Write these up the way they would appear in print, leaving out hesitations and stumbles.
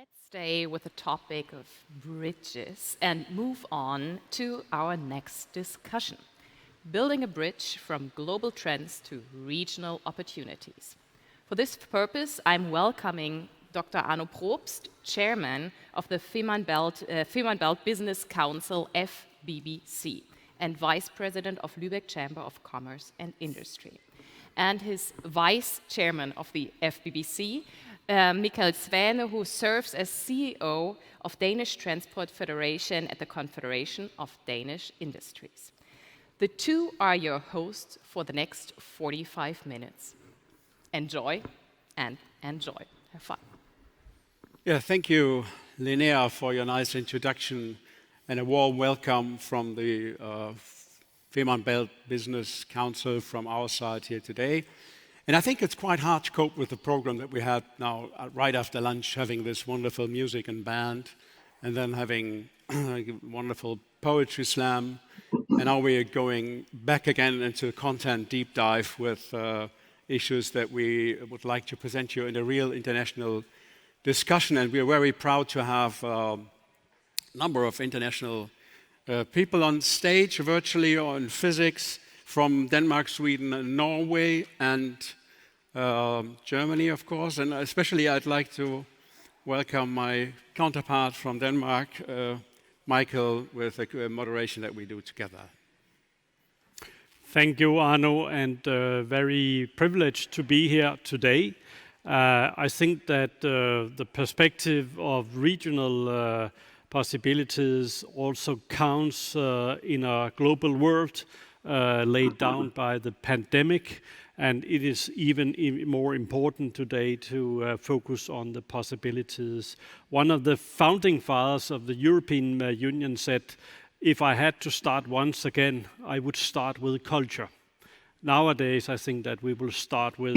Let's stay with the topic of bridges and move on to our next discussion. Building a bridge from global trends to regional opportunities. For this purpose, I'm welcoming Dr. Arno Probst, Chairman of the Fehmarnbelt Business Council, FBBC, and Vice President of Lübeck Chamber of Commerce and Industry. And his Vice Chairman of the FBBC, Mikael Svane, who serves as CEO of Danish Transport Federation at the Confederation of Danish Industries. The two are your hosts for the next 45 minutes. Enjoy and enjoy. Have fun. Yeah, thank you, Linnea, for your nice introduction and a warm welcome from the Fehmarnbelt Business Council from our side here today. And I think it's quite hard to cope with the program that we had now right after lunch, having this wonderful music and band, and then having a wonderful poetry slam. And now we're going back again into the content deep dive with issues that we would like to present you in a real international discussion. And we're very proud to have a number of international people on stage, virtually or in physics, from Denmark, Sweden, and Norway, and Germany, of course. And especially I'd like to welcome my counterpart from Denmark, Michael, with the moderation that we do together. Thank you, Arno, and very privileged to be here today. I think that the perspective of regional possibilities also counts in a global world laid down by the pandemic, and it is even more important today to focus on the possibilities. One of the founding fathers of the European Union said, if I had to start once again, I would start with culture. Nowadays, I think that we will start with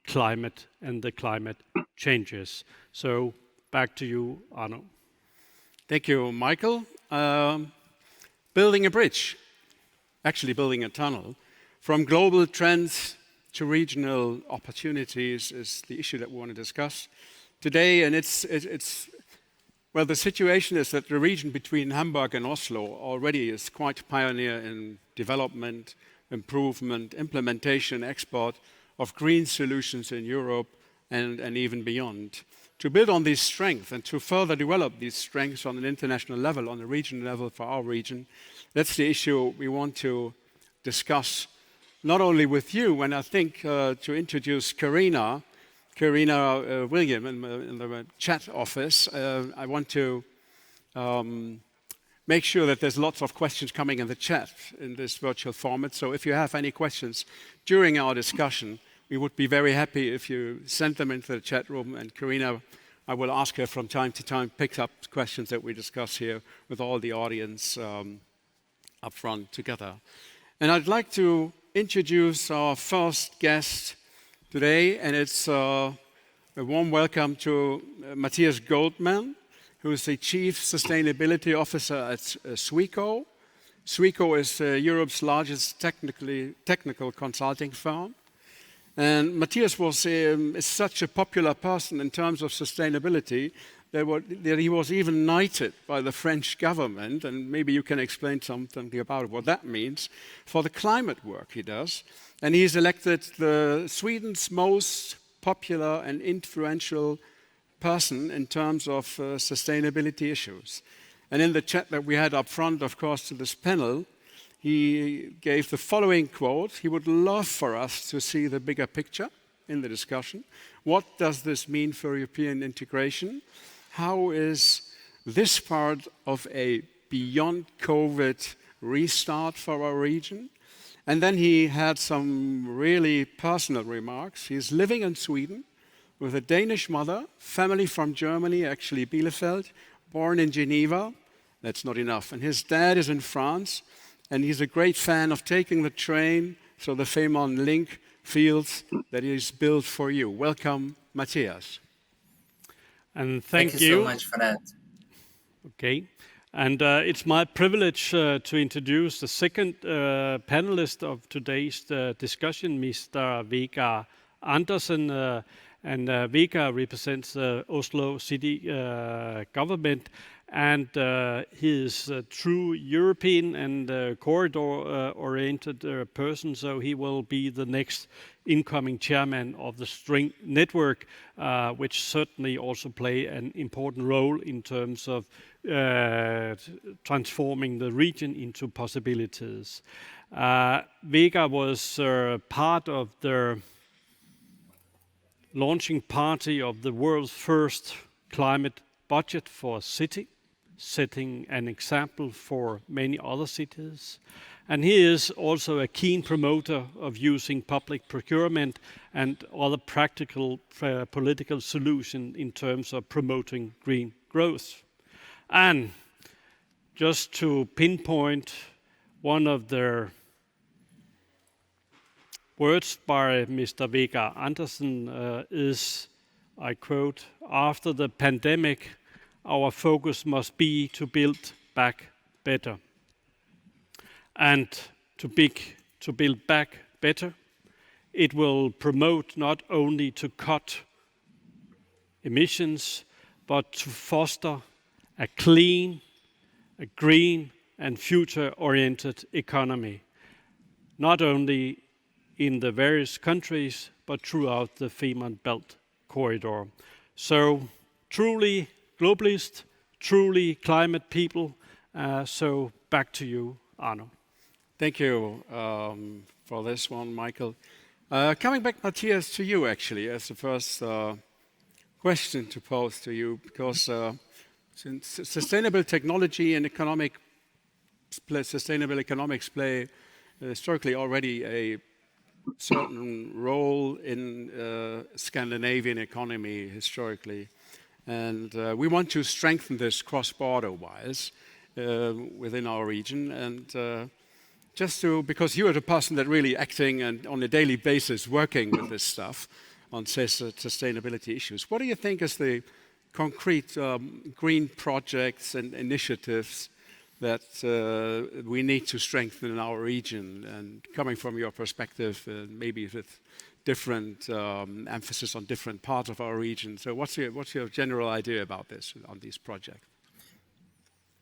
climate and the climate changes. So back to you, Arno. Thank you, Michael. Building a bridge, actually building a tunnel, from global trends to regional opportunities is the issue that we want to discuss today. And well, the situation is that the region between Hamburg and Oslo already is quite pioneer in development, improvement, implementation, export of green solutions in Europe and even beyond. To build on these strengths and to further develop these strengths on an international level, on a regional level for our region, that's the issue we want to discuss, not only with you, and I think to introduce Karina William in the chat office. I want to make sure that there's lots of questions coming in the chat in this virtual format. So if you have any questions during our discussion, we would be very happy if you send them into the chat room, and Karina, I will ask her from time to time, picks up questions that we discuss here with all the audience up front together. And I'd like to introduce our first guest today, and it's a warm welcome to Matthias Goldman, who is the Chief Sustainability Officer at Sweco. Sweco is Europe's largest technical consulting firm. And Matthias is such a popular person in terms of sustainability that he was even knighted by the French government, and maybe you can explain something about what that means, for the climate work he does. And he's elected Sweden's most popular and influential person in terms of sustainability issues. And in the chat that we had up front, of course, to this panel, he gave the following quote: he would love for us to see the bigger picture in the discussion. What does this mean for European integration? How is this part of a beyond COVID restart for our region? And then he had some really personal remarks. He's living in Sweden with a Danish mother, family from Germany, actually Bielefeld, born in Geneva. That's not enough. And his dad is in France, and he's a great fan of taking the train, so the Fehmarn Link feels that is built for you. Welcome, Matthias. And Thank you so much for that. Okay. And it's my privilege to introduce the second panelist of today's discussion, Mr. Vegard Andersen. And Vega represents the Oslo city government, and he is a true European and corridor-oriented person, so he will be the next incoming chairman of the String Network, which certainly also play an important role in terms of transforming the region into possibilities. Vega was part of the launching party of the world's first climate budget for a city, setting an example for many other cities. And he is also a keen promoter of using public procurement and other practical political solutions in terms of promoting green growth. And just to pinpoint one of the words by Mr. Vegard Andersen is, I quote, "After the pandemic, our focus must be to build back better." And to build back better, it will promote not only to cut emissions, but to foster a clean, a green, and future-oriented economy, not only in the various countries, but throughout the Fehmarn Belt corridor. So truly globalist, truly climate people. So back to you, Arno. Thank you for this one, Michael. Coming back, Matthias, to you actually, as the first question to pose to you, because since sustainable technology and sustainable economics play historically already a certain role in Scandinavian economy historically. And we want to strengthen this cross-border wise within our region. And because you are the person that really acting and on a daily basis working with this stuff on sustainability issues, what do you think is the concrete green projects and initiatives that we need to strengthen in our region? And coming from your perspective, maybe with different emphasis on different parts of our region. So what's your general idea about this, on these projects?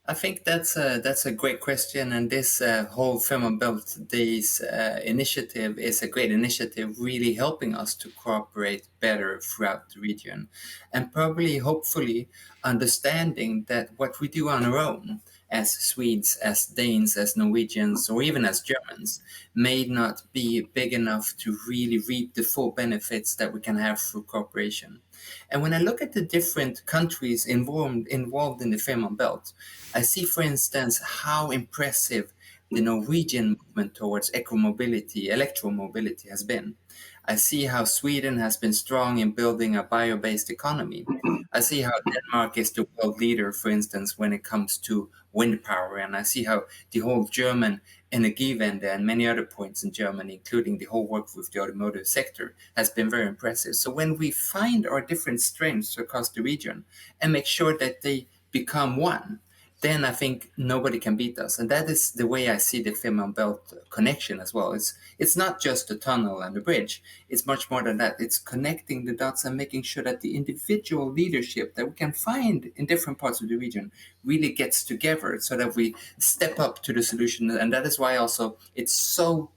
I think that's a great question, and this whole Fehmarn Belt Days initiative is a great initiative, really helping us to cooperate better throughout the region, and probably, hopefully, understanding that what we do on our own, as Swedes, as Danes, as Norwegians, or even as Germans, may not be big enough to really reap the full benefits that we can have through cooperation. And when I look at the different countries involved in the Fehmarn Belt, I see, for instance, how impressive the Norwegian movement towards electromobility has been. I see how Sweden has been strong in building a bio-based economy. I see how Denmark is the world leader, for instance, when it comes to wind power. And I see how the whole German Energiewende and many other points in Germany, including the whole work with the automotive sector, has been very impressive. So when we find our different strengths across the region and make sure that they become one, then I think nobody can beat us. And that is the way I see the Fehmarn Belt connection as well. It's not just a tunnel and a bridge. It's much more than that. It's connecting the dots and making sure that the individual leadership that we can find in different parts of the region really gets together so that we step up to the solution. And that is why also it's so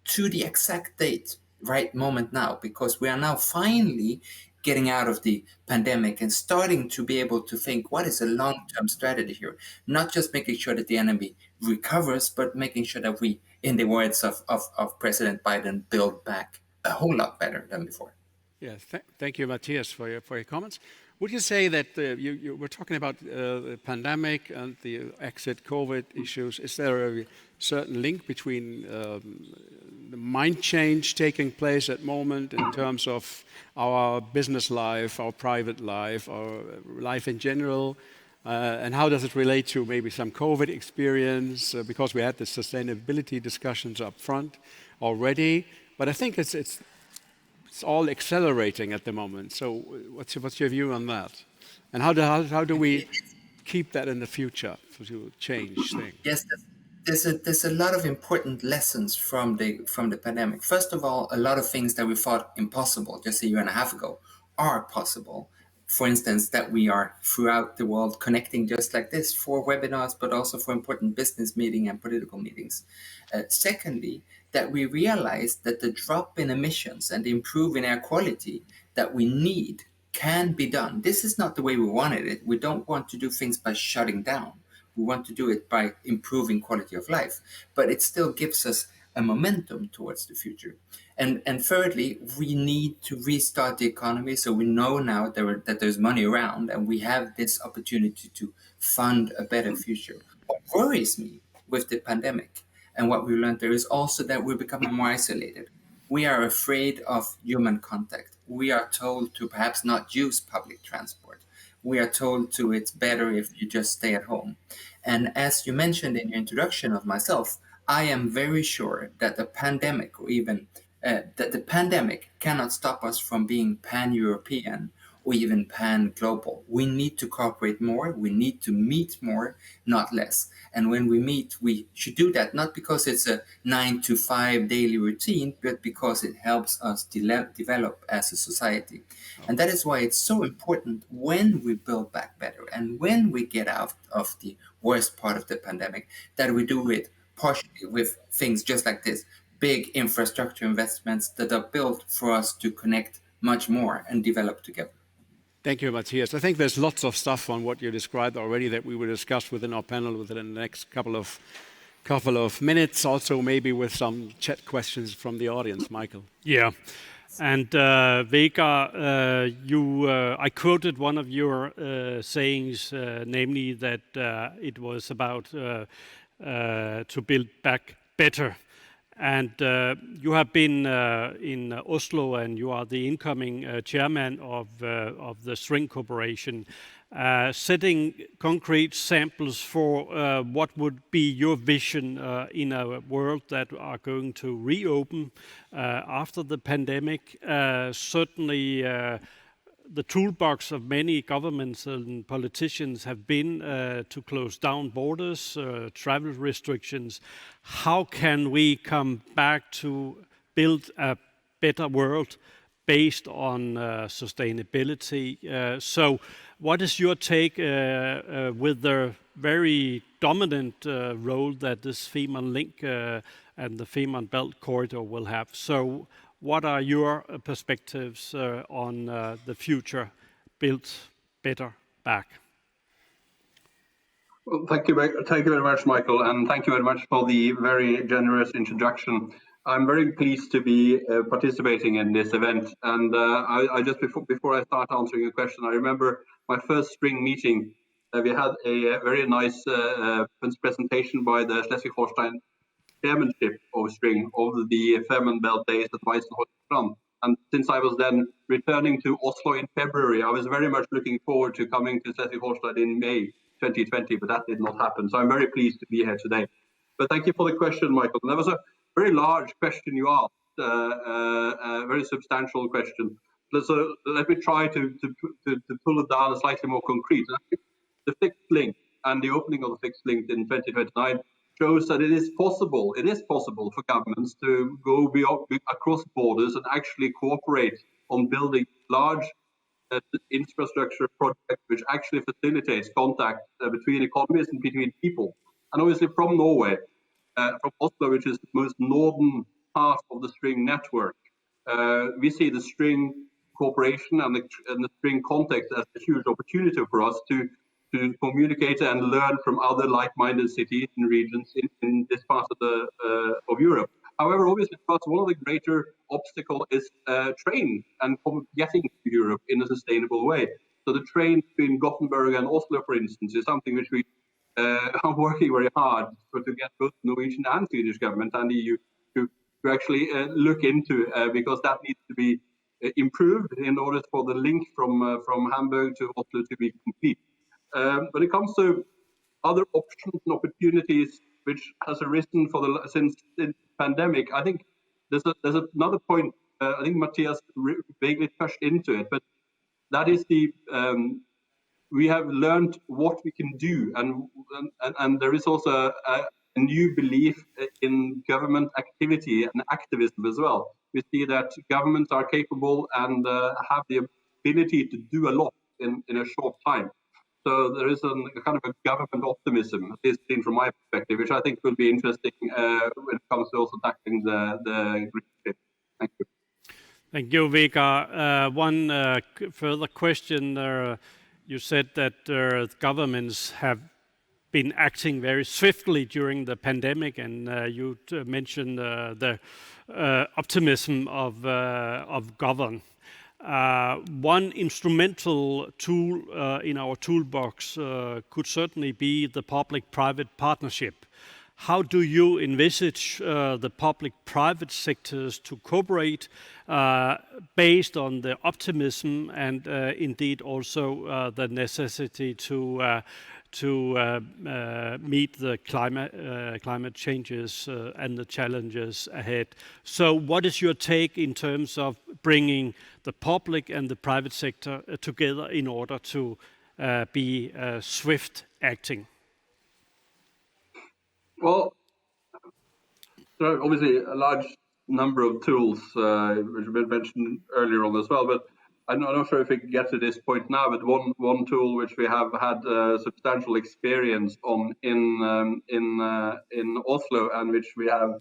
to the exact date, right moment now, because we are now finally getting out of the pandemic and starting to be able to think, what is a long-term strategy here? Not just making sure that the enemy recovers, but making sure that we, in the words of President Biden, build back a whole lot better than before. Yes, thank you, Matthias, for your comments. Would you say that you were talking about the pandemic and the exit COVID issues? Is there a certain link between the mind change taking place at the moment in terms of our business life, our private life, our life in general? And how does it relate to maybe some COVID experience? Because we had the sustainability discussions up front already. But I think it's all accelerating at the moment. So what's your view on that? And how do we keep that in the future to change things? Yes, there's a lot of important lessons from the pandemic. First of all, a lot of things that we thought impossible just a year and a half ago are possible. For instance, that we are throughout the world connecting just like this for webinars, but also for important business meetings and political meetings. Secondly, that we realize that the drop in emissions and the improve in air quality that we need can be done. This is not the way we wanted it. We don't want to do things by shutting down. We want to do it by improving quality of life, but it still gives us a momentum towards the future. And thirdly, we need to restart the economy. So we know now that there's money around and we have this opportunity to fund a better future. What worries me with the pandemic and what we learned there is also that we're becoming more isolated. We are afraid of human contact. We are told to perhaps not use public transport. We are told to it's better if you just stay at home. And as you mentioned in your introduction of myself, I am very sure that the pandemic, or even that the pandemic cannot stop us from being pan-European or even pan-global. We need to cooperate more. We need to meet more, not less. And when we meet, we should do that not because it's a 9-to-5 daily routine, but because it helps us develop as a society. And that is why it's so important when we build back better and when we get out of the worst part of the pandemic, that we do it partially with things just like this, big infrastructure investments that are built for us to connect much more and develop together. Thank you, Matthias. I think there's lots of stuff on what you described already that we will discuss within our panel within the next couple of minutes, also maybe with some chat questions from the audience. Michael. Yeah. And Vega, I quoted one of your sayings, namely that it was about to build back better. And you have been in Oslo, and you are the incoming chairman of the String Corporation, setting concrete samples for what would be your vision in a world that are going to reopen after the pandemic. Certainly, the toolbox of many governments and politicians have been to close down borders, travel restrictions. How can we come back to build a better world based on sustainability? So what is your take with the very dominant role that this Fehmarn Link and the Fehmarn Belt corridor will have? So what are your perspectives on the future built better back? Well, thank you very much, Michael, and thank you very much for the very generous introduction. I'm very pleased to be participating in this event. And I just before I start answering your question, I remember my first String meeting. We had a very nice presentation by the Schleswig-Holstein chairmanship of String over the Fehmarn Belt days at Weißenholzstrand. And since I was then returning to Oslo in February, I was very much looking forward to coming to Schleswig-Holstein in May 2020, but that did not happen. So I'm very pleased to be here today. But thank you for the question, Michael. And there was a very large question you asked, a very substantial question. So let me try to pull it down slightly more concrete. The fixed link and the opening of the fixed link in 2029 shows that it is possible for governments to go across borders and actually cooperate on building large infrastructure projects which actually facilitates contact between economies and between people. And obviously from Norway, from Oslo, which is the most northern part of the String network, we see the String cooperation and the String context as a huge opportunity for us to communicate and learn from other like-minded cities and regions in this part of Europe. However, obviously, for us, one of the greater obstacles is train and getting to Europe in a sustainable way. So the train between Gothenburg and Oslo, for instance, is something which we are working very hard to get both Norwegian and Swedish government and the EU to actually look into, because that needs to be improved in order for the link from Hamburg to Oslo to be complete. When it comes to other options and opportunities which has arisen since the pandemic, I think there's another point. I think Matthias vaguely touched into it, but that is we have learned what we can do, and there is also a new belief in government activity and activism as well. We see that governments are capable and have the ability to do a lot in a short time. So there is a kind of a government optimism, at least seen from my perspective, which I think will be interesting when it comes to also tackling the green shift. Thank you. Thank you, Vegard. One further question. You said that governments have been acting very swiftly during the pandemic, and you mentioned the optimism of govern. One instrumental tool in our toolbox could certainly be the public-private partnership. How do you envisage the public-private sectors to cooperate based on the optimism and indeed also the necessity to meet the climate changes and the challenges ahead? So what is your take in terms of bringing the public and the private sector together in order to be swift acting? Well, there are obviously a large number of tools, which have been mentioned earlier on as well, but I'm not sure if we can get to this point now, but one tool which we have had substantial experience on in Oslo, and which we have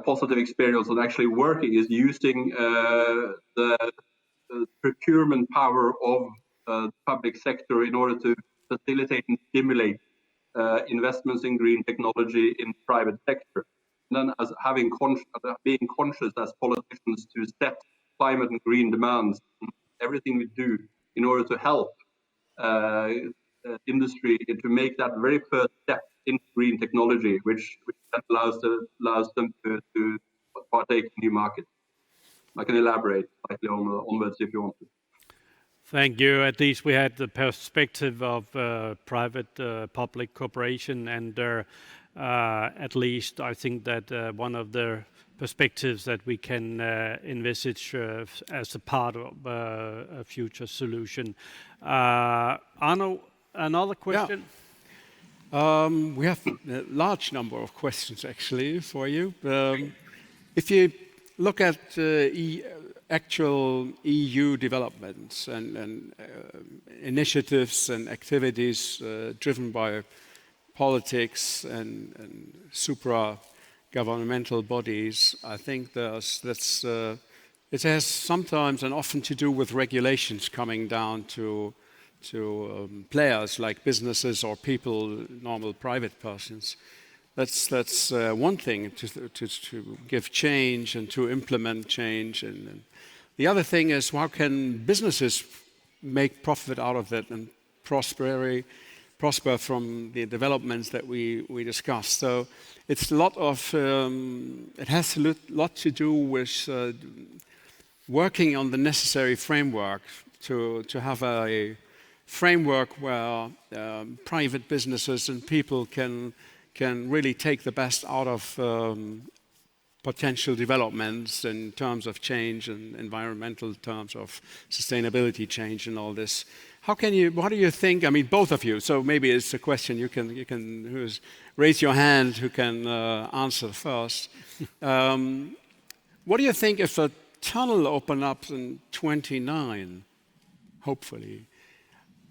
positive experience on actually working, is using the procurement power of the public sector in order to facilitate and stimulate investments in green technology in the private sector. And then as being conscious as politicians to set climate and green demands in everything we do in order to help industry to make that very first step in green technology, which allows them to partake in new markets. I can elaborate slightly onwards if you want to. Thank you. At least we had the perspective of private-public cooperation, and at least I think that one of the perspectives that we can envisage as a part of a future solution. Arno, another question? Yeah. We have a large number of questions actually for you. If you look at actual EU developments and initiatives and activities driven by politics and supra-governmental bodies, I think it has sometimes and often to do with regulations coming down to players like businesses or people, normal private persons. That's one thing to give change and to implement change. And the other thing is, how can businesses make profit out of it and prosper from the developments that we discussed? So it's a lot of it has a lot to do with working on the necessary framework to have a framework where private businesses and people can really take the best out of potential developments in terms of change and environmental terms of sustainability change and all this. What do you think? I mean, both of you. So maybe it's a question you can raise your hand who can answer first. What do you think if a tunnel opened up in 29, hopefully?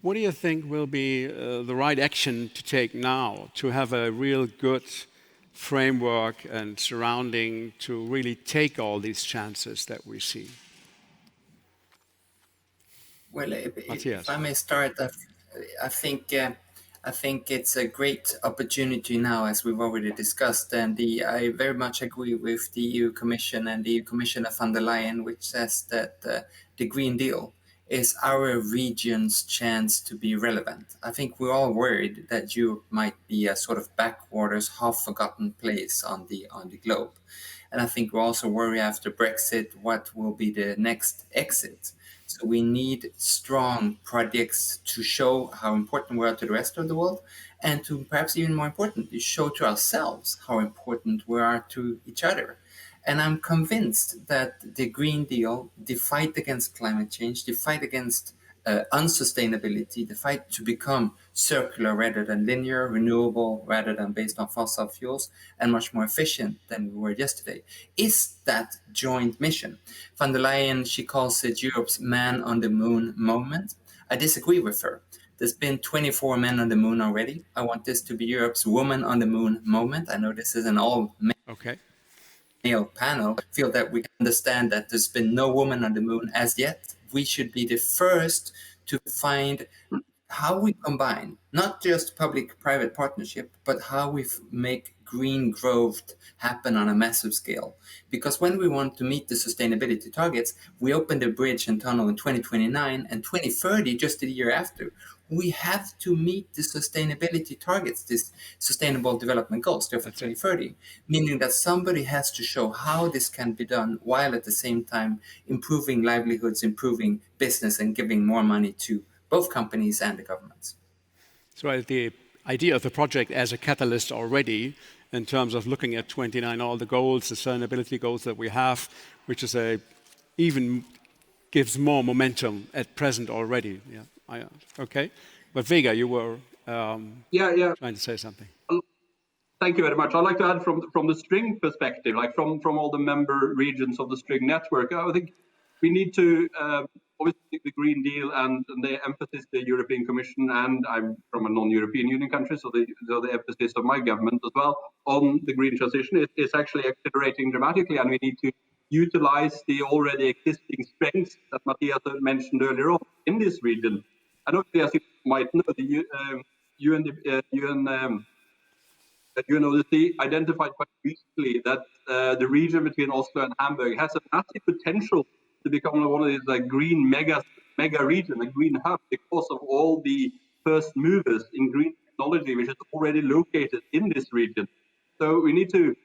What do you think will be the right action to take now to have a real good framework and surrounding to really take all these chances that we see? Well, if I may start, I think it's a great opportunity now, as we've already discussed, and I very much agree with the EU Commission and the EU Commissioner von der Leyen, which says that the Green Deal is our region's chance to be relevant. I think we're all worried that Europe might be a sort of backwaters, half-forgotten place on the globe. And I think we're also worried after Brexit, what will be the next exit. So we need strong projects to show how important we are to the rest of the world, and to perhaps even more importantly, show to ourselves how important we are to each other. And I'm convinced that the Green Deal, the fight against climate change, the fight against unsustainability, the fight to become circular rather than linear, renewable rather than based on fossil fuels, and much more efficient than we were yesterday, is that joint mission. Von der Leyen, she calls it Europe's man on the moon moment. I disagree with her. There's been 24 men on the moon already. I want this to be Europe's woman on the moon moment. I know this is an all Okay. male panel. I feel that we understand that there's been no woman on the moon as yet. We should be the first to find how we combine not just public-private partnership, but how we make green growth happen on a massive scale. Because when we want to meet the sustainability targets, we open the bridge and tunnel in 2029 and 2030, just a year after. We have to meet the sustainability targets, this sustainable development goals, there for 2030, meaning that somebody has to show how this can be done while at the same time improving livelihoods, improving business, and giving more money to both companies and the governments. So the idea of the project as a catalyst already in terms of looking at 29, all the goals, the sustainability goals that we have, which is even gives more momentum at present already. Yeah, okay. But Vega, you were trying to say something. Thank you very much. I'd like to add from the string perspective, like from all the member regions of the string network, I think we need to obviously the Green Deal and the emphasis the European Commission, and I'm from a non-European Union country, so the emphasis of my government as well on the green transition is actually accelerating dramatically, and we need to utilize the already existing strengths that Matthias mentioned earlier on in this region. And obviously, as you might know, the UNODC identified quite recently that the region between Oslo and Hamburg has a massive potential to become one of these green mega region, a green hub, because of all the first movers in green technology, which is already located in this region. So we need to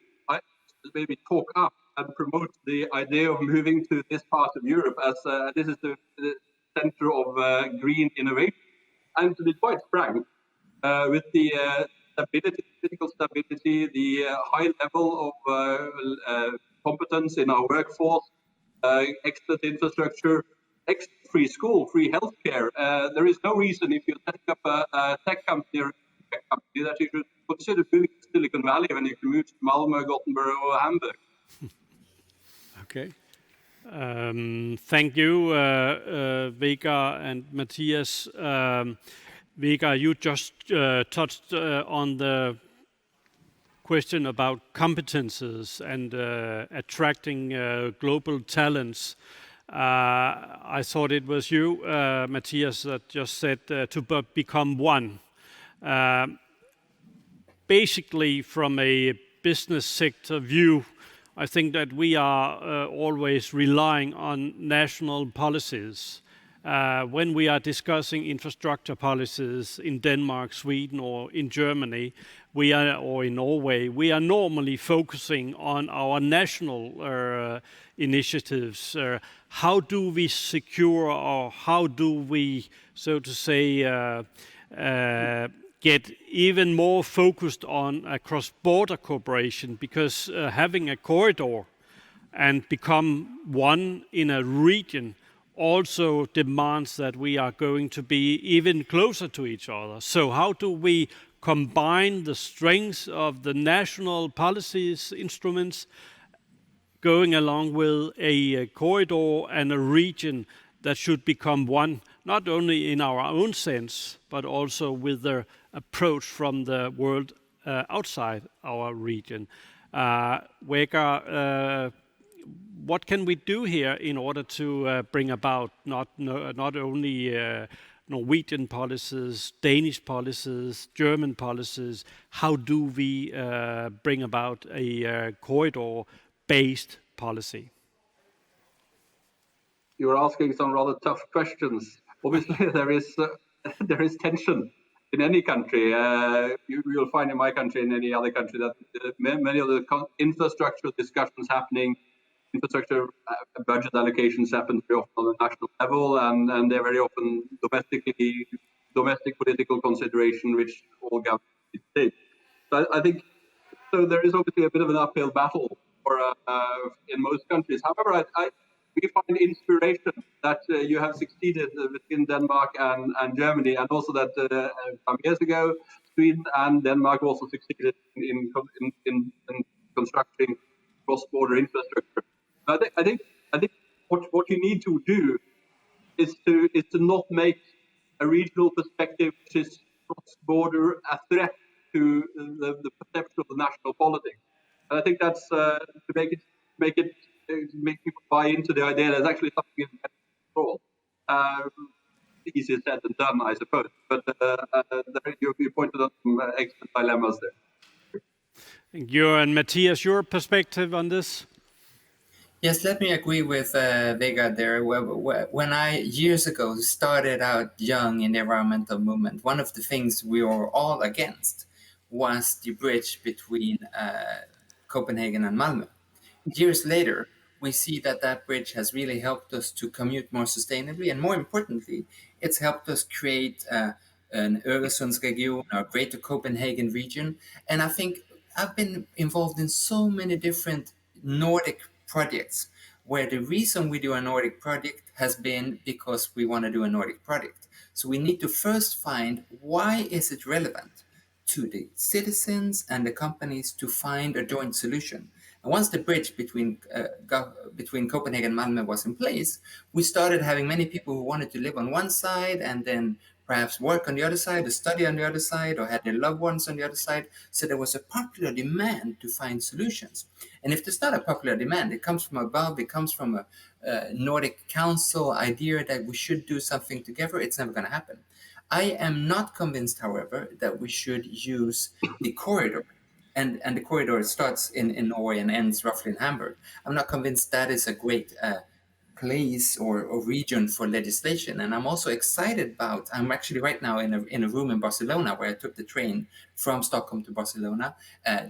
maybe talk up and promote the idea of moving to this part of Europe as this is the center of green innovation. And to be quite frank, with the stability, physical stability, the high level of competence in our workforce, excellent infrastructure, excellent free school, free healthcare. There is no reason if you set up a tech company or a tech company that you should consider moving to Silicon Valley when you can move to Malmö, Gothenburg, or Hamburg. Okay. Thank you, Vega and Matthias. Vega, you just touched on the question about competences and attracting global talents. I thought it was you, Matthias, that just said to become one. Basically, from a business sector view, I think that we are always relying on national policies. When we are discussing infrastructure policies in Denmark, Sweden, or in Germany, or in Norway, we are normally focusing on our national initiatives. How do we secure, or how do we, so to say, get even more focused on a cross-border cooperation? Because having a corridor and become one in a region also demands that we are going to be even closer to each other. So how do we combine the strengths of the national policies instruments going along with a corridor and a region that should become one, not only in our own sense, but also with the approach from the world outside our region? Vega, what can we do here in order to bring about not only Norwegian policies, Danish policies, German policies? How do we bring about a corridor-based policy? You're asking some rather tough questions. Obviously, there is tension in any country. You will find in my country, in any other country, that many of the infrastructure discussions happening, infrastructure budget allocations happen very often on the national level, and they're very often domestic political consideration, which all governments take. So I think so. There is obviously a bit of an uphill battle in most countries. However, we find inspiration that you have succeeded within Denmark and Germany, and also that some years ago, Sweden and Denmark also succeeded in constructing cross-border infrastructure. I think what you need to do is to not make a regional perspective which is cross-border a threat to the perception of the national politics. And I think that's to make people buy into the idea there's actually something in control. Easier said than done, I suppose. But you pointed out some excellent dilemmas there. Thank you. And Matthias, your perspective on this? Yes, let me agree with Vegard there. When I years ago started out young in the environmental movement, one of the things we were all against was the bridge between Copenhagen and Malmö. Years later, we see that that bridge has really helped us to commute more sustainably, and more importantly, it's helped us create an Øresundsregion, or Greater Copenhagen region. And I think I've been involved in so many different Nordic projects where the reason we do a Nordic project has been because we want to do a Nordic project. So we need to first find why is it relevant to the citizens and the companies to find a joint solution. And once the bridge between Copenhagen and Malmö was in place, we started having many people who wanted to live on one side and then perhaps work on the other side, or study on the other side, or had their loved ones on the other side. So there was a popular demand to find solutions. And if there's not a popular demand, it comes from above, it comes from a Nordic Council idea that we should do something together, it's never going to happen. I am not convinced, however, that we should use the corridor. And the corridor starts in Norway and ends roughly in Hamburg. I'm not convinced that is a great place or region for legislation. And I'm also excited about, I'm actually right now in a room in Barcelona where I took the train from Stockholm to Barcelona,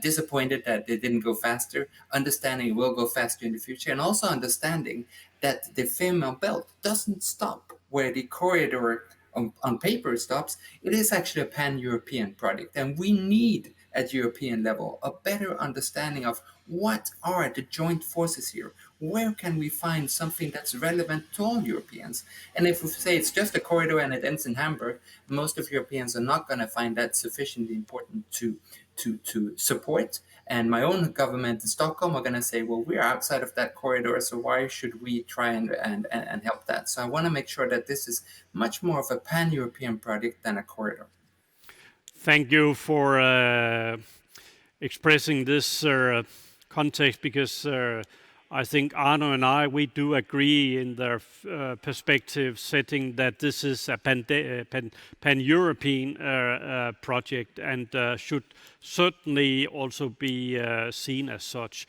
disappointed that it didn't go faster, understanding it will go faster in the future, and also understanding that the Fehmarn Belt doesn't stop where the corridor on paper stops. It is actually a pan-European project, and we need at European level a better understanding of what are the joint forces here. Where can we find something that's relevant to all Europeans? And if we say it's just a corridor and it ends in Hamburg, most of Europeans are not going to find that sufficiently important to support. And my own government in Stockholm are going to say, well, we're outside of that corridor, so why should we try and help that? So I want to make sure that this is much more of a pan-European project than a corridor. Thank you for expressing this context, because I think Arno and I, we do agree in their perspective setting that this is a pan-European project and should certainly also be seen as such.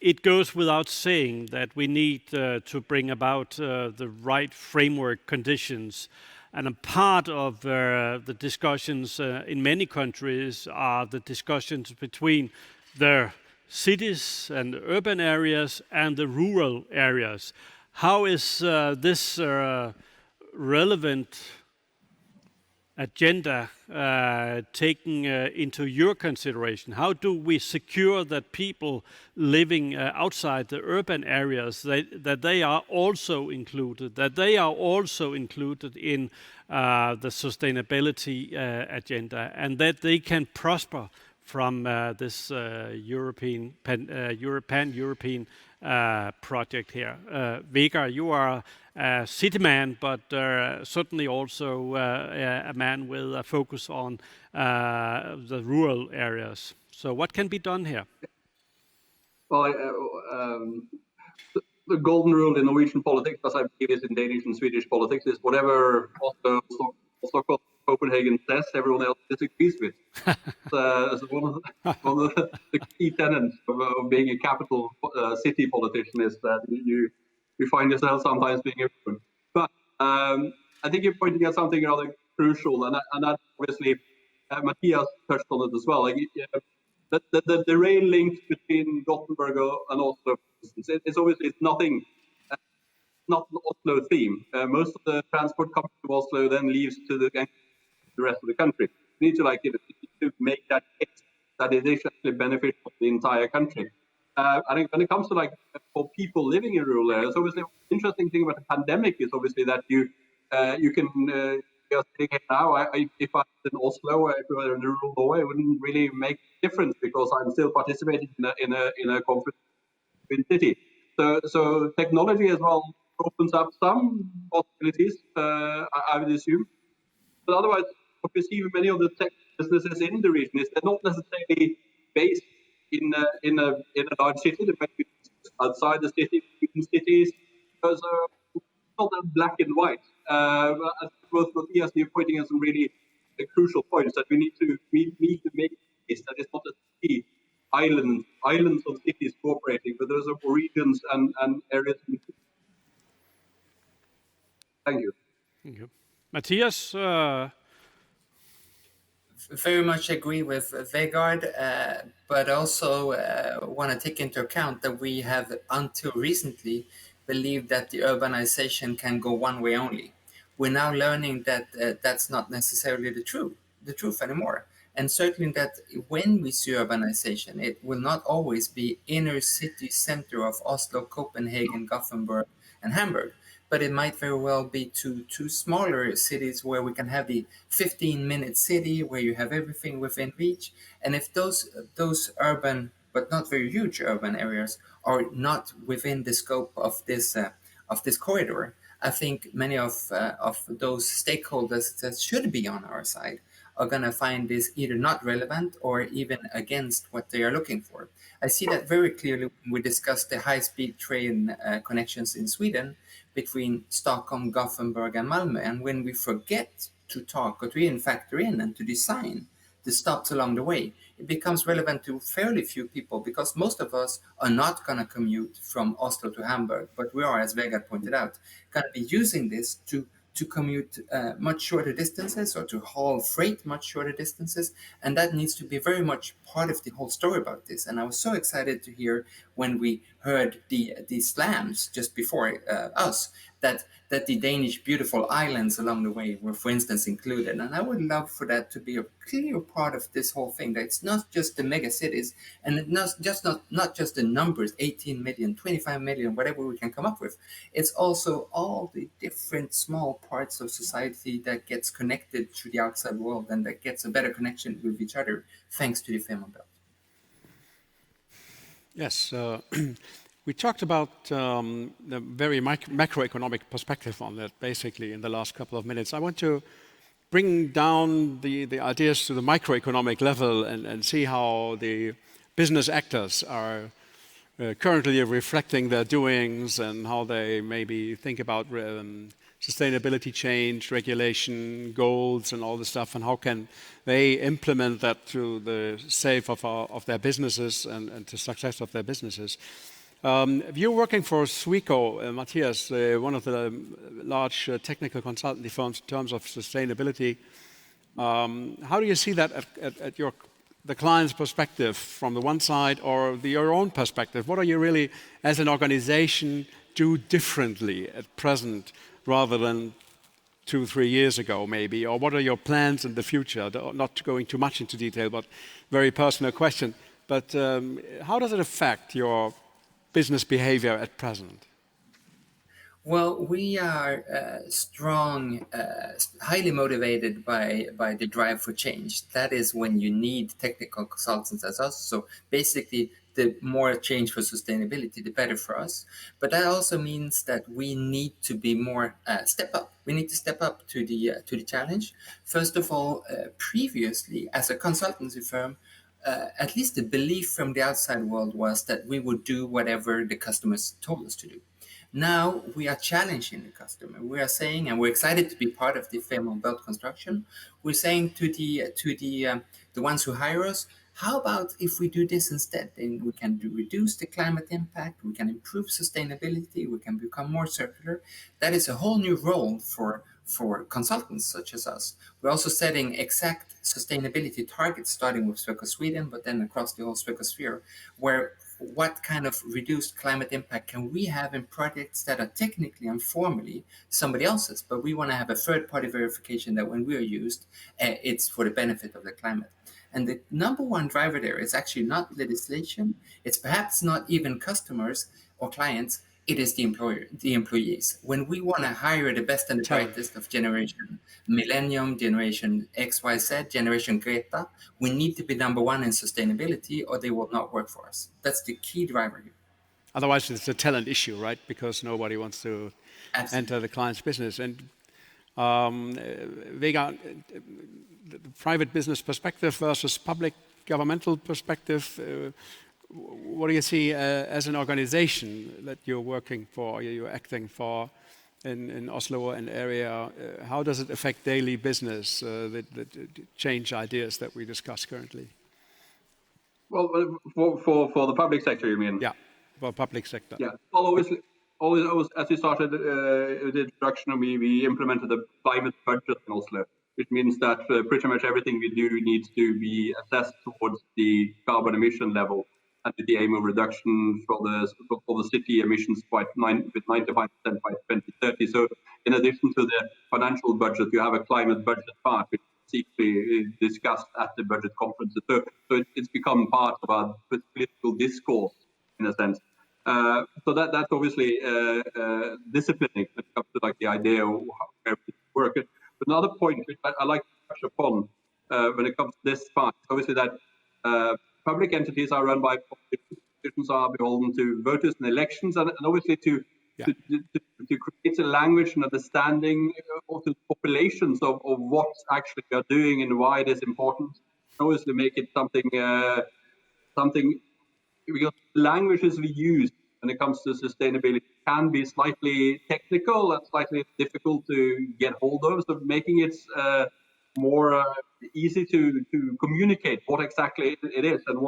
It goes without saying that we need to bring about the right framework conditions. And a part of the discussions in many countries are the discussions between the cities and urban areas and the rural areas. How is this relevant agenda taken into your consideration? How do we secure that people living outside the urban areas, that they are also included, in the sustainability agenda, and that they can prosper from this pan-European project here? Vegard, you are a city man, but certainly also a man with a focus on the rural areas. So what can be done here? Well, the golden rule in Norwegian politics, as I believe is in Danish and Swedish politics, is whatever Oslo, Stockholm, Copenhagen says, everyone else disagrees with. So one of the key tenets of being a capital city politician is that you find yourself sometimes being influenced. But I think you're pointing at something rather crucial, and that obviously Matthias touched on it as well. Like, the rail link between Gothenburg and Oslo, for instance, it's obviously nothing. Not an Oslo theme. Most of the transport comes to Oslo, then leaves to the rest of the country. You need to make that case that it is actually beneficial for the entire country. I think when it comes to like for people living in rural areas, obviously the interesting thing about the pandemic is obviously that you can just sitting here now. If I was in Oslo or if I were in rural Norway, it wouldn't really make a difference because I'm still participating in a conference in city. So technology as well opens up some possibilities. I would assume, but otherwise, what we see with many of the tech businesses in the region is they're not necessarily based in a large city. They might be outside the city, between cities. So it's not that black and white. I think both Matthias and you pointing out some really crucial points that we need to make this that it's not a city islands of cities cooperating, but those are regions and areas. Thank you. Thank you. Matthias, Very much agree with Vegard, but also want to take into account that we have until recently believed that the urbanization can go one way only. We're now learning that that's not necessarily the truth anymore. And certainly that when we see urbanization, it will not always be inner city center of Oslo, Copenhagen, Gothenburg, and Hamburg, but it might very well be two smaller cities where we can have the 15-minute city where you have everything within reach. And if those urban but not very huge urban areas are not within the scope of this corridor, I think many of those stakeholders that should be on our side are going to find this either not relevant or even against what they are looking for. I see that very clearly when we discuss the high-speed train connections in Sweden between Stockholm, Gothenburg, and Malmö, and when we forget to talk or to even factor in and to design the stops along the way, it becomes relevant to fairly few people because most of us are not going to commute from Oslo to Hamburg, but we are, as Vegard pointed out, going to be using this to commute much shorter distances or to haul freight much shorter distances. And that needs to be very much part of the whole story about this. And I was so excited to hear when we heard the slams just before us that the Danish beautiful islands along the way were, for instance, included. And I would love for that to be a clear part of this whole thing, that it's not just the mega cities and not just the numbers, 18 million, 25 million, whatever we can come up with. It's also all the different small parts of society that gets connected to the outside world and that gets a better connection with each other thanks to the Fehmarn Belt. Yes, we talked about the very macroeconomic perspective on that basically in the last couple of minutes. I want to bring down the ideas to the microeconomic level and see how the business actors are currently reflecting their doings and how they maybe think about sustainability change, regulation, goals, and all this stuff, and how can they implement that to the save of their businesses and to success of their businesses. You're working for Sweco, Matthias, one of the large technical consultancy firms in terms of sustainability. How do you see that at the client's perspective from the one side or your own perspective? What are you really, as an organization, do differently at present rather than 2-3 years ago maybe? Or what are your plans in the future? Not going too much into detail, but very personal question. But how does it affect your business behavior at present? Well, we are strong, highly motivated by the drive for change. That is when you need technical consultants as us. So basically, the more change for sustainability, the better for us. But that also means that we need to be more step up. We need to step up to the challenge. First of all, previously, as a consultancy firm, at least the belief from the outside world was that we would do whatever the customers told us to do. Now we are challenging the customer. We are saying, and we're excited to be part of the Fehmarn Belt construction. We're saying to the ones who hire us, how about if we do this instead? Then we can reduce the climate impact, we can improve sustainability, we can become more circular. That is a whole new role for consultants such as us. We're also setting exact sustainability targets, starting with Sweco Sweden, but then across the whole Sweco sphere, where what kind of reduced climate impact can we have in projects that are technically and formally somebody else's, but we want to have a third-party verification that when we are used, it's for the benefit of the climate. And the number one driver there is actually not legislation. It's perhaps not even customers or clients. It is the employees. When we want to hire the best and the brightest of generation Millennium, generation XYZ, generation Greta, we need to be number one in sustainability or they will not work for us. That's the key driver here. Otherwise, it's a talent issue, right? Because nobody wants to Absolutely. enter the client's business. And Vega, the private business perspective versus public governmental perspective, what do you see as an organization that you're working for, you're acting for in Oslo and area? How does it affect daily business, the change ideas that we discuss currently? Well, for the public sector, you mean? Yeah, for public sector. Yeah, well, obviously, always as we started the introduction, we implemented a climate budget in Oslo, which means that pretty much everything we do needs to be assessed towards the carbon emission level and with the aim of reduction for the city emissions with 95% by 2030. So in addition to the financial budget, you have a climate budget part, which is deeply discussed at the budget conferences. So it's become part of our political discourse in a sense. So that's obviously disciplining when it comes to like the idea of how everything works. But another point which I like to touch upon when it comes to this part is obviously that public entities are run by politicians, are beholden to voters in elections, and obviously to create a language and understanding of the populations of what actually we are doing and why it is important. Obviously, make it something because the languages we use when it comes to sustainability can be slightly technical and slightly difficult to get hold of. So making it more easy to communicate what exactly it is and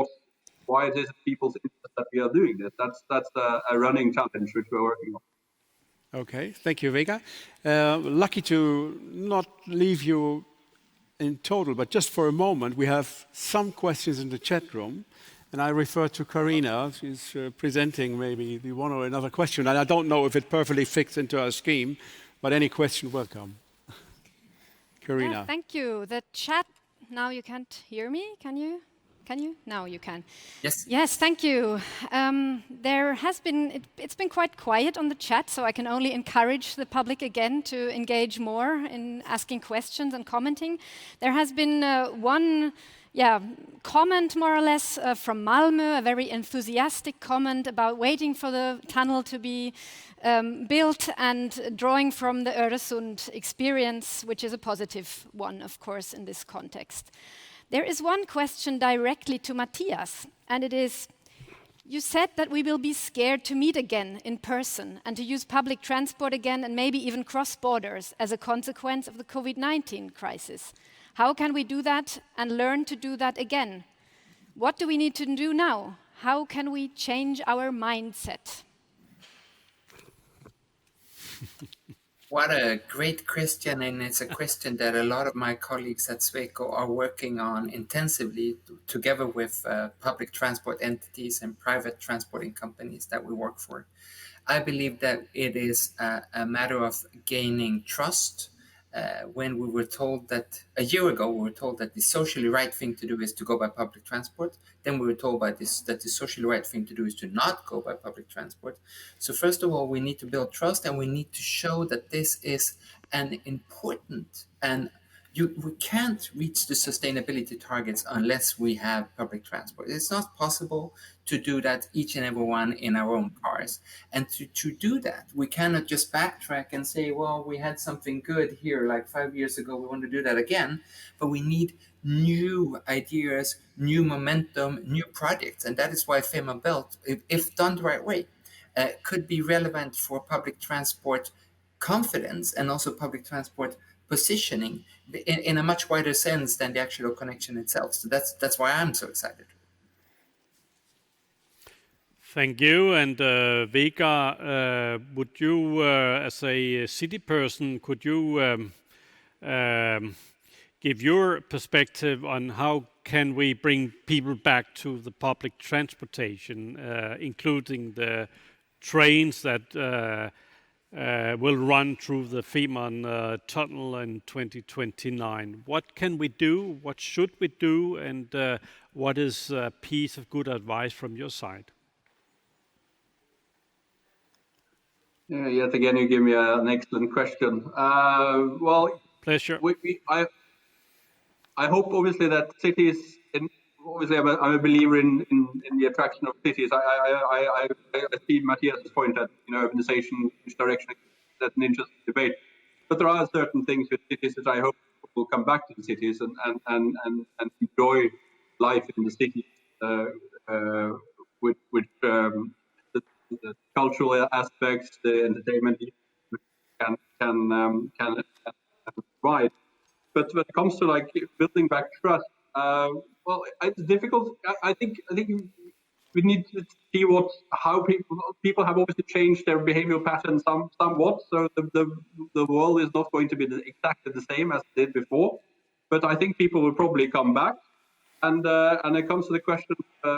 why it is people's interest that we are doing this. That's a running challenge which we're working on. Okay, thank you, Vega. Lucky to not leave you in total, but just for a moment, we have some questions in the chat room. And I refer to Karina. She's presenting maybe the one or another question. And I don't know if it perfectly fits into our scheme, but any question, welcome. Karina. Yeah, thank you. The chat, now you can't hear me, can you? Can you? Now you can. Yes. Yes, thank you. There has been, it's been quite quiet on the chat, so I can only encourage the public again to engage more in asking questions and commenting. There has been one comment more or less from Malmö, a very enthusiastic comment about waiting for the tunnel to be built and drawing from the Öresund experience, which is a positive one, of course, in this context. There is one question directly to Matthias, and it is, you said that we will be scared to meet again in person and to use public transport again and maybe even cross borders as a consequence of the COVID-19 crisis. How can we do that and learn to do that again? What do we need to do now? How can we change our mindset? What a great question, and it's a question that a lot of my colleagues at Sweco are working on intensively together with public transport entities and private transporting companies that we work for. I believe that it is a matter of gaining trust. When we were told that a year ago, we were told that the socially right thing to do is to go by public transport. Then we were told that the socially right thing to do is to not go by public transport. So first of all, we need to build trust, and we need to show that this is an important, and we can't reach the sustainability targets unless we have public transport. It's not possible to do that each and every one in our own cars. And to do that, we cannot just backtrack and say, well, we had something good here like 5 years ago, we want to do that again. But we need new ideas, new momentum, new projects. And that is why Fehmarn Belt, if done the right way, could be relevant for public transport confidence and also public transport positioning in a much wider sense than the actual connection itself. So that's why I'm so excited. Thank you. And Vega, would you, as a city person, could you give your perspective on how can we bring people back to the public transportation, including the trains that will run through the Femern Tunnel in 2029. What can we do? What should we do? And what is a piece of good advice from your side? Yeah, yet again, you give me an excellent question. Well, Pleasure. I hope obviously that cities. Obviously, I'm a believer in the attraction of cities. I see Matthias' point that urbanization, which direction, that's an interesting debate. But there are certain things with cities that I hope will come back to the cities and enjoy life in the cities, with the cultural aspects, the entertainment can provide. But when it comes to like building back trust, well, it's difficult. I think we need to see how people have obviously changed their behavioral patterns somewhat. So the world is not going to be exactly the same as it did before. But I think people will probably come back. And it comes to the question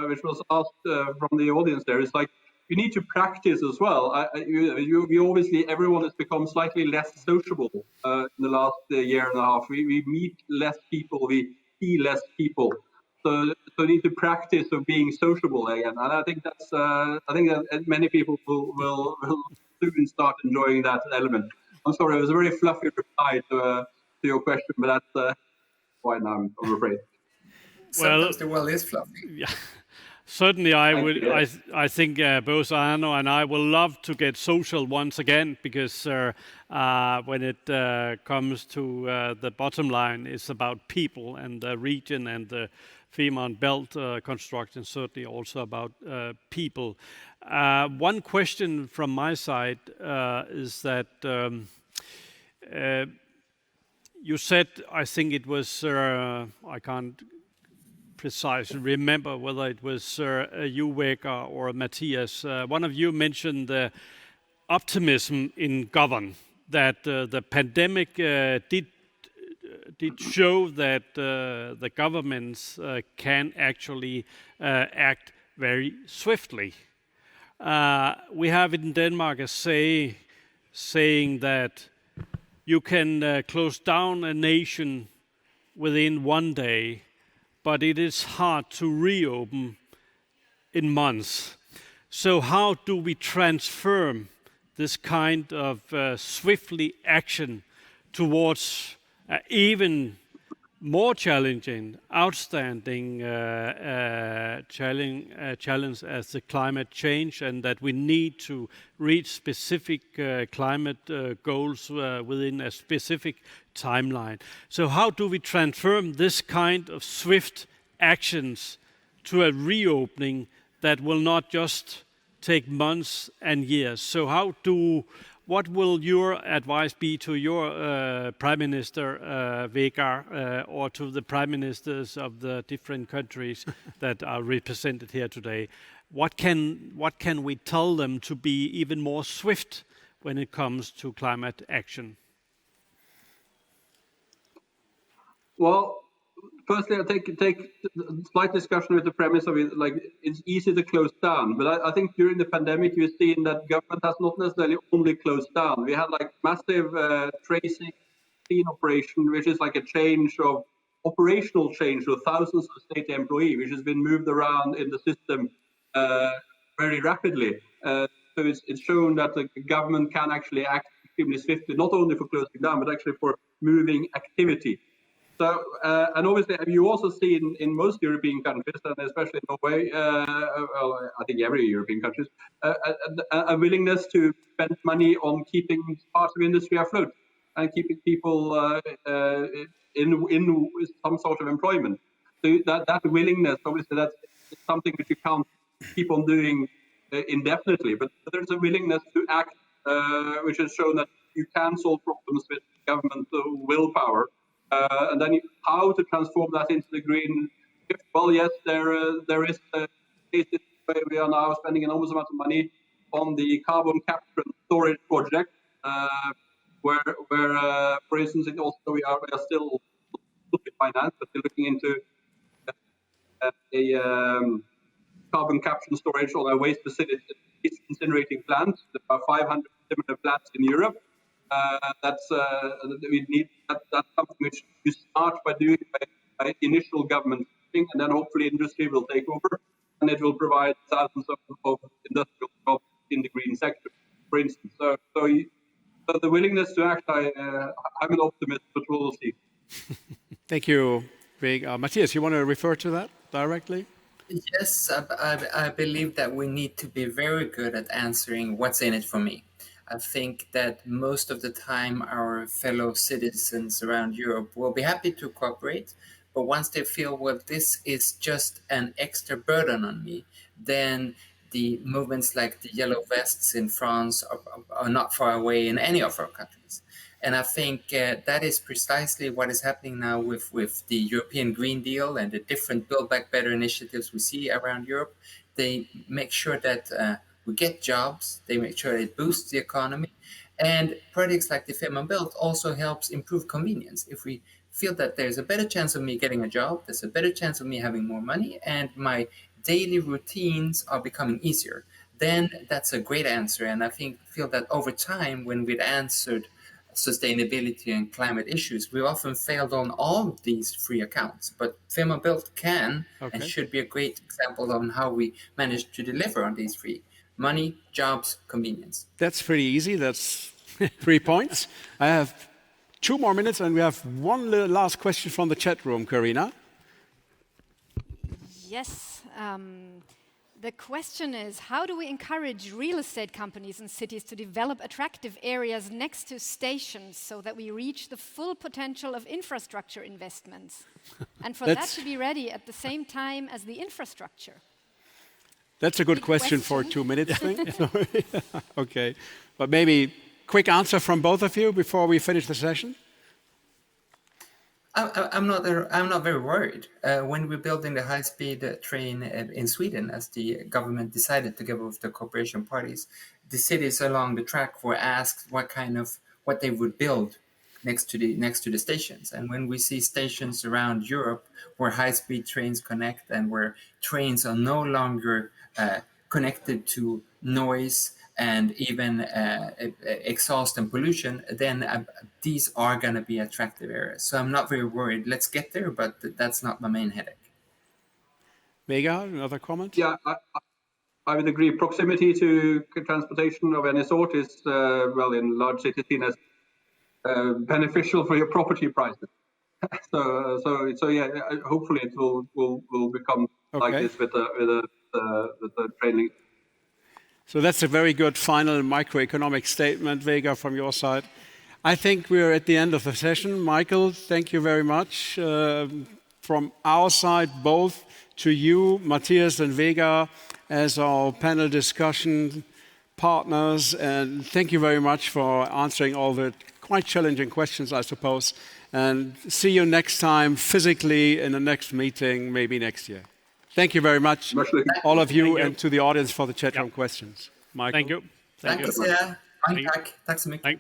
which was asked from the audience there, is like, you need to practice as well. You obviously, everyone has become slightly less sociable in the last year and a half. We meet less people, we see less people. So we need to practice of being sociable again. And I think that many people will soon start enjoying that element. I'm sorry, it was a very fluffy reply to your question, but that's why now, I'm afraid. Sometimes the world is fluffy. Yeah. Certainly, I think both Arno and I will love to get social once again, because when it comes to the bottom line, it's about people and the region and the Femern Belt construction, certainly also about people. One question from my side is that you said, I think it was, I can't precisely remember whether it was you, Vegard, or Matthias. One of you mentioned the optimism in govern, that the pandemic did show that the governments can actually act very swiftly. We have in Denmark a saying that you can close down a nation within one day, but it is hard to reopen in months. So how do we transform this kind of swiftly action towards even more challenging, outstanding challenge as the climate change, and that we need to reach specific climate goals within a specific timeline. So how do we transform this kind of swift actions to a reopening that will not just take months and years? So what will your advice be to your Prime Minister, Vegard, or to the Prime Ministers of the different countries that are represented here today? What can we tell them to be even more swift when it comes to climate action? Well, firstly, I take a slight discussion with the premise of it, like it's easy to close down. But I think during the pandemic, you've seen that government has not necessarily only closed down. We had like massive tracing operation, which is like a operational change of thousands of state employees, which has been moved around in the system very rapidly. So it's shown that the government can actually act extremely swiftly, not only for closing down, but actually for moving activity. So, and obviously, you also see in most European countries, and especially Norway, well, I think every European country, a willingness to spend money on keeping parts of industry afloat and keeping people in some sort of employment. So that willingness, obviously, that's something which you can't keep on doing indefinitely, but there's a willingness to act, which has shown that you can solve problems with government willpower. And then how to transform that into the green shift? Well, yes, there is cases where we are now spending an enormous amount of money on the carbon capture and storage project, where for instance, in Oslo we are still financed, but we're looking into a carbon capture and storage on a waste facility waste incinerating plants. There are 500 similar plants in Europe. That's something which you start by doing by initial government thing, and then hopefully industry will take over, and it will provide thousands of industrial jobs in the green sector, for instance. So the willingness to act, I'm an optimist, but we'll see. Thank you, Vegard. Matthias, you want to refer to that directly? Yes, I believe that we need to be very good at answering what's in it for me. I think that most of the time our fellow citizens around Europe will be happy to cooperate, but once they feel, well, this is just an extra burden on me, then the movements like the Yellow Vests in France are not far away in any of our countries. And I think that is precisely what is happening now with the European Green Deal and the different Build Back Better initiatives we see around Europe. They make sure that we get jobs, they make sure it boosts the economy. And projects like the Fehmarnbelt also helps improve convenience. If we feel that there's a better chance of me getting a job, there's a better chance of me having more money, and my daily routines are becoming easier, then that's a great answer. And I feel that over time, when we've answered sustainability and climate issues, we often failed on all of these three accounts. But Fehmarnbelt can and should be a great example on how we managed to deliver on these three: money, jobs, convenience. That's pretty easy. That's 3 points. I have 2 more minutes, and we have one last question from the chat room, Karina. Yes. The question is, how do we encourage real estate companies in cities to develop attractive areas next to stations so that we reach the full potential of infrastructure investments? And for that to be ready at the same time as the infrastructure? That's a good question for a 2 minutes thing. Okay. But maybe quick answer from both of you before we finish the session. I'm not very worried. When we're building the high-speed train in Sweden, as the government decided together with the cooperation parties, the cities along the track were asked what they would build next to the stations. And when we see stations around Europe where high-speed trains connect and where trains are no longer connected to noise and even exhaust and pollution, then these are going to be attractive areas. So I'm not very worried. Let's get there, but that's not my main headache. Vegard, another comment? Yeah, I would agree. Proximity to transportation of any sort is, in large cities seen as beneficial for your property prices. so yeah, hopefully it will become like this with the train link. So that's a very good final microeconomic statement, Vegard, from your side. I think we're at the end of the session. Michael, thank you very much. From our side, both to you, Matthias and Vegard, as our panel discussion partners. And thank you very much for answering all the quite challenging questions, I suppose. And see you next time physically in the next meeting, maybe next year. Thank you very much, all of you, and to the audience for the chat room questions. Michael. Thank you. Thank you. Tack så mycket.